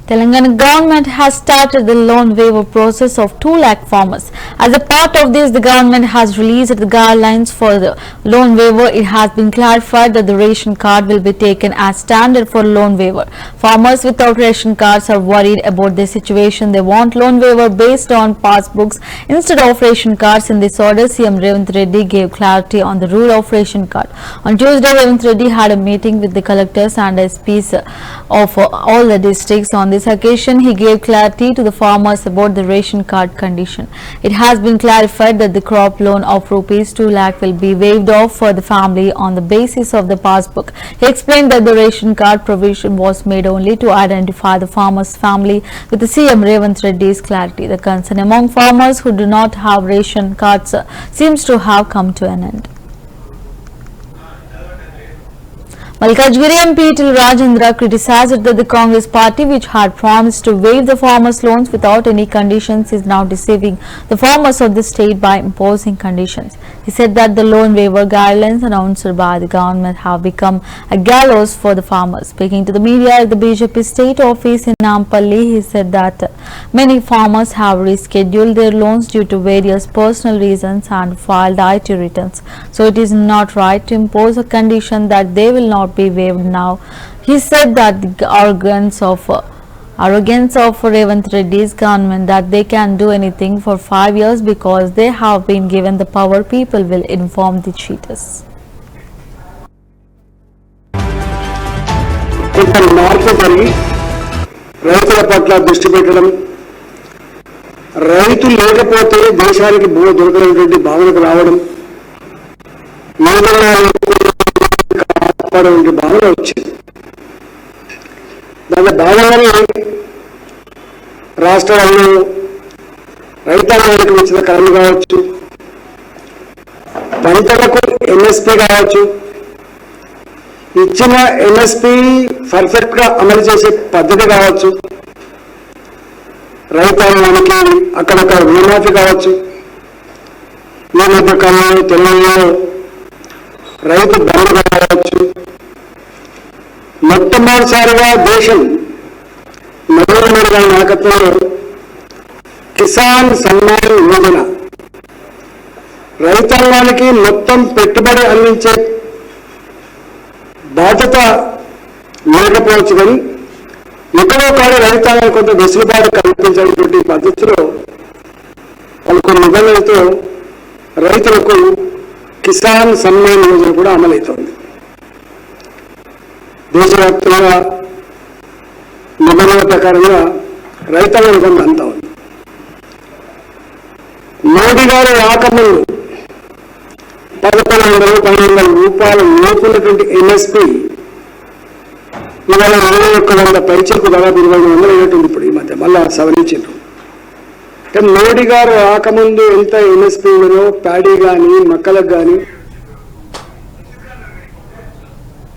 Telangana government has started the loan waiver process of 2 lakh farmers. As a part of this, the government has released the guidelines for the loan waiver. It has been clarified that the ration card will be taken as standard for loan waiver. Farmers without ration cards are worried about their situation. They want loan waiver based on passbooks instead of ration cards. In this order, CM Revanth Reddy gave clarity on the rule of ration card. On Tuesday, Revanth Reddy had a meeting with the collectors and SPs of all the districts. On this occasion, he gave clarity to the farmers about the ration card condition. It has been clarified that the crop loan of rupees 2 lakh will be waived off for the family on the basis of the passbook. He explained that the ration card provision was made only to identify the farmer's family. With the CM Revanth Reddy's clarity, the concern among farmers who do not have ration cards seems to have come to an end. Malkajgiri MP Till Rajendra criticized that the Congress party, which had promised to waive the farmers' loans without any conditions, is now deceiving the farmers of the state by imposing conditions. He said that the loan waiver guidelines announced by the government have become a gallows for the farmers. Speaking to the media at the BJP state office in Nampalli, he said that many farmers have rescheduled their loans due to various personal reasons and filed IT returns. So it is not right to impose a condition that they will not be waived now. He said that the arrogance of Revanth Reddy's government that they can do anything for 5 years because they have been given the power, people will inform the cheaters. రైతుల పట్ల దృష్టి పెట్టడం, రైతు లేకపోతే దేశానికి భూ దొరకనటువంటి భావనకు రావడం, కాపాడే భావన వచ్చింది. దాని భావనని రాష్ట్రాల్లో రైతాంగానికి ఇచ్చిన కరెంట్ కావచ్చు, పంటలకు ఎంఎస్పీ కావచ్చు, ఇచ్చిన ఎంఎస్పీ పర్ఫెక్ట్ గా అమలు చేసే పద్ధతి కావచ్చు, రైతాంగానికి అక్కడక్కడ రుణమాఫీ కావచ్చు, ఈ మధ్య కాలంలో తెలంగాణలో రైతు బంధు కావచ్చు, మొట్టమొదటిసారిగా దేశం నరేంద్ర మోడీ గారి నాయకత్వంలో కిసాన్ సమ్మాన్ యోజన రైతాంగానికి మొత్తం పెట్టుబడి అందించే బాధ్యత లేకపోవచ్చు, కానీ ఎక్కడో కానీ రైతాంగానికి కొంత వెసులుబాటు కల్పించేటువంటి పద్ధతిలో కొన్ని నిబంధనలతో రైతులకు కిసాన్ సమ్మాన్ యోజన కూడా అమలవుతోంది. దేశవ్యాప్తంగా నిబంధనల ప్రకారంగా రైతాంగం కొంత అంతా ఉంది. మోడీ గారు రాకముందు 1100-1200 రూపాయలు లోపున్నటువంటి ఎంఎస్పీ ఇవాళ 2100 పైచలకు దాదాపు 2500 అయినట్టుంది. ఇప్పుడు ఈ మధ్య మళ్ళా సవరించారు. మోడీ గారు రాకముందు ఎంత ఎంఎస్పీ ప్యాడీ కానీ మక్కలకు కానీ